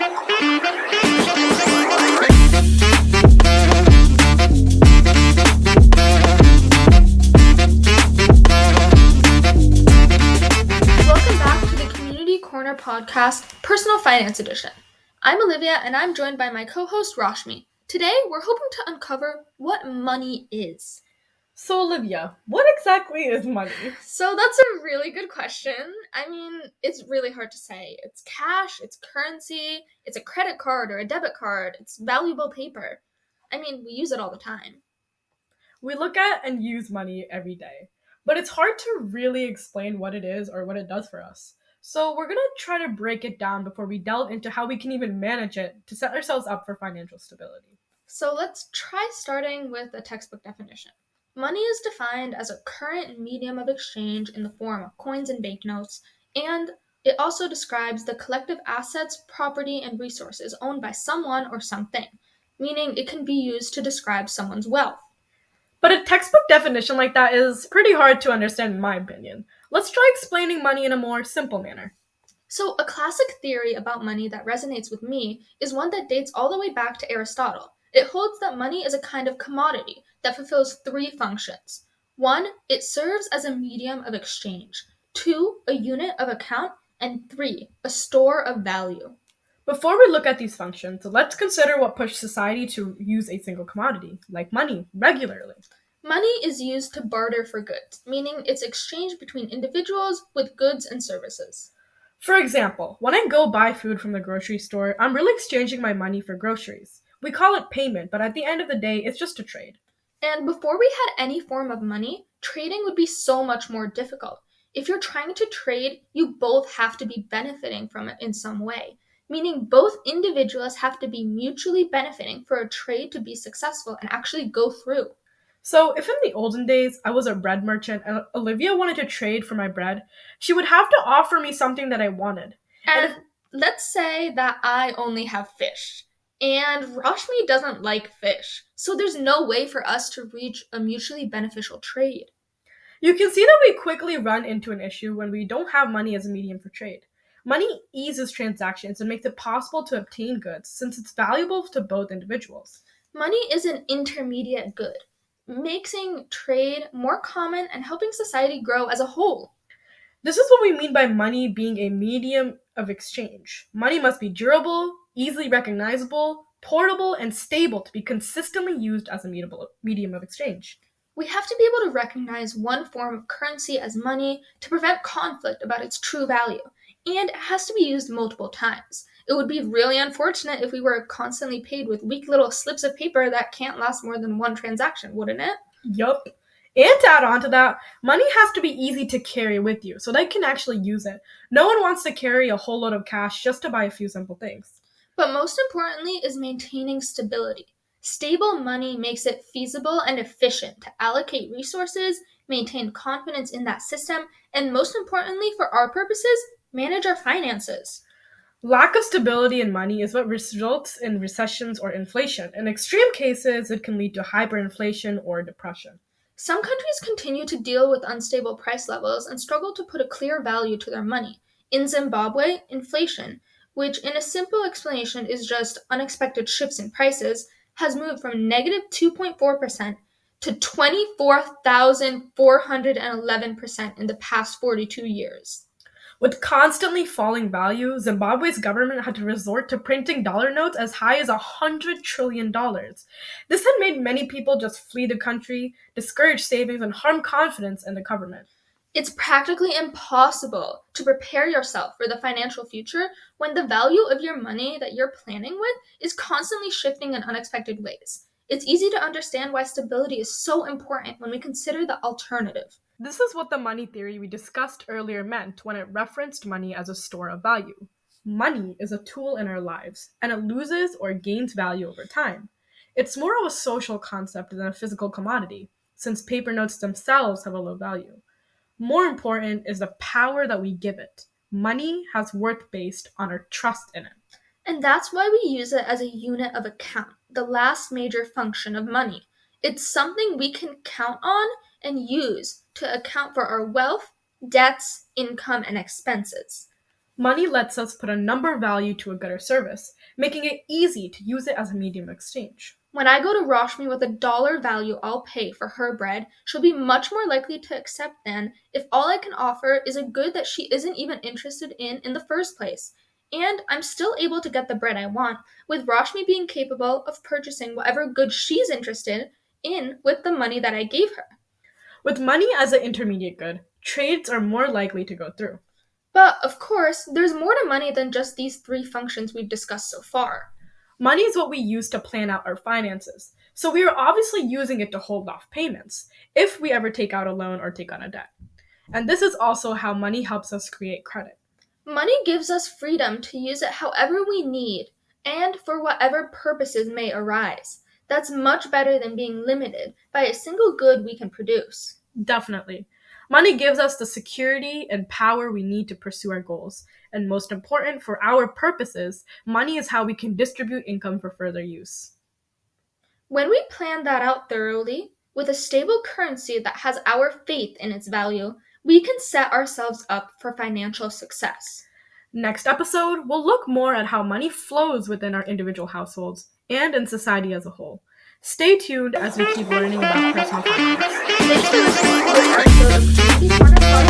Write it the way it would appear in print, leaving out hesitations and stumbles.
back to the Community Corner Podcast, Personal Finance Edition. I'm Olivia, and I'm joined by my co-host, Rashmi. Today, we're hoping to uncover what money is. So, Olivia, what exactly is money? So that's a really good question. I mean, it's really hard to say. It's cash, it's currency, it's a credit card or a debit card, it's valuable paper. I mean, we use it all the time. We look at and use money every day, but it's hard to really explain what it is or what it does for us. So we're going to try to break it down before we delve into how we can even manage it to set ourselves up for financial stability. So let's try starting with a textbook definition. Money is defined as a current medium of exchange in the form of coins and banknotes, and it also describes the collective assets, property, and resources owned by someone or something, meaning it can be used to describe someone's wealth. But a textbook definition like that is pretty hard to understand in my opinion. Let's try explaining money in a more simple manner. So a classic theory about money that resonates with me is one that dates all the way back to Aristotle. It holds that money is a kind of commodity that fulfills three functions. 1, it serves as a medium of exchange. 2, a unit of account. And 3, a store of value. Before we look at these functions, let's consider what pushed society to use a single commodity, like money, regularly. Money is used to barter for goods, meaning it's exchanged between individuals with goods and services. For example, when I go buy food from the grocery store, I'm really exchanging my money for groceries. We call it payment, but at the end of the day, it's just a trade. And before we had any form of money, trading would be so much more difficult. If you're trying to trade, you both have to be benefiting from it in some way, meaning both individuals have to be mutually benefiting for a trade to be successful and actually go through. So if in the olden days I was a bread merchant and Olivia wanted to trade for my bread, she would have to offer me something that I wanted. And let's say that I only have fish. And Rashmi doesn't like fish, so there's no way for us to reach a mutually beneficial trade. You can see that we quickly run into an issue when we don't have money as a medium for trade. Money eases transactions and makes it possible to obtain goods since it's valuable to both individuals. Money is an intermediate good, making trade more common and helping society grow as a whole. This is what we mean by money being a medium of exchange. Money must be durable, easily recognizable, portable, and stable to be consistently used as a medium of exchange. We have to be able to recognize one form of currency as money to prevent conflict about its true value, and it has to be used multiple times. It would be really unfortunate if we were constantly paid with weak little slips of paper that can't last more than one transaction, wouldn't it? Yup. And to add on to that, money has to be easy to carry with you so that you can actually use it. No one wants to carry a whole load of cash just to buy a few simple things. But most importantly is maintaining stability. Stable money makes it feasible and efficient to allocate resources, maintain confidence in that system, and most importantly for our purposes, manage our finances. Lack of stability in money is what results in recessions or inflation. In extreme cases, it can lead to hyperinflation or depression. Some countries continue to deal with unstable price levels and struggle to put a clear value to their money. In Zimbabwe, inflation, which in a simple explanation is just unexpected shifts in prices, has moved from negative 2.4% to 24,411% in the past 42 years. With constantly falling value, Zimbabwe's government had to resort to printing dollar notes as high as $100 trillion. This had made many people just flee the country, discourage savings, and harm confidence in the government. It's practically impossible to prepare yourself for the financial future when the value of your money that you're planning with is constantly shifting in unexpected ways. It's easy to understand why stability is so important when we consider the alternative. This is what the money theory we discussed earlier meant when it referenced money as a store of value. Money is a tool in our lives, and it loses or gains value over time. It's more of a social concept than a physical commodity, since paper notes themselves have a low value. More important is the power that we give it. Money has worth based on our trust in it. And that's why we use it as a unit of account, the last major function of money. It's something we can count on and use to account for our wealth, debts, income, and expenses. Money lets us put a number value to a good or service, making it easy to use it as a medium of exchange. When I go to Rashmi with a dollar value I'll pay for her bread, she'll be much more likely to accept than if all I can offer is a good that she isn't even interested in the first place. And I'm still able to get the bread I want, with Rashmi being capable of purchasing whatever good she's interested in with the money that I gave her. With money as an intermediate good, trades are more likely to go through. But, of course, there's more to money than just these three functions we've discussed so far. Money is what we use to plan out our finances, so we are obviously using it to hold off payments, if we ever take out a loan or take on a debt. And this is also how money helps us create credit. Money gives us freedom to use it however we need, and for whatever purposes may arise. That's much better than being limited by a single good we can produce. Definitely. Money gives us the security and power we need to pursue our goals. And most important, for our purposes, money is how we can distribute income for further use. When we plan that out thoroughly, with a stable currency that has our faith in its value, we can set ourselves up for financial success. Next episode, we'll look more at how money flows within our individual households and in society as a whole. Stay tuned as we keep learning about personal finance. Thanks for listening to this episode of Community Corner Podcast.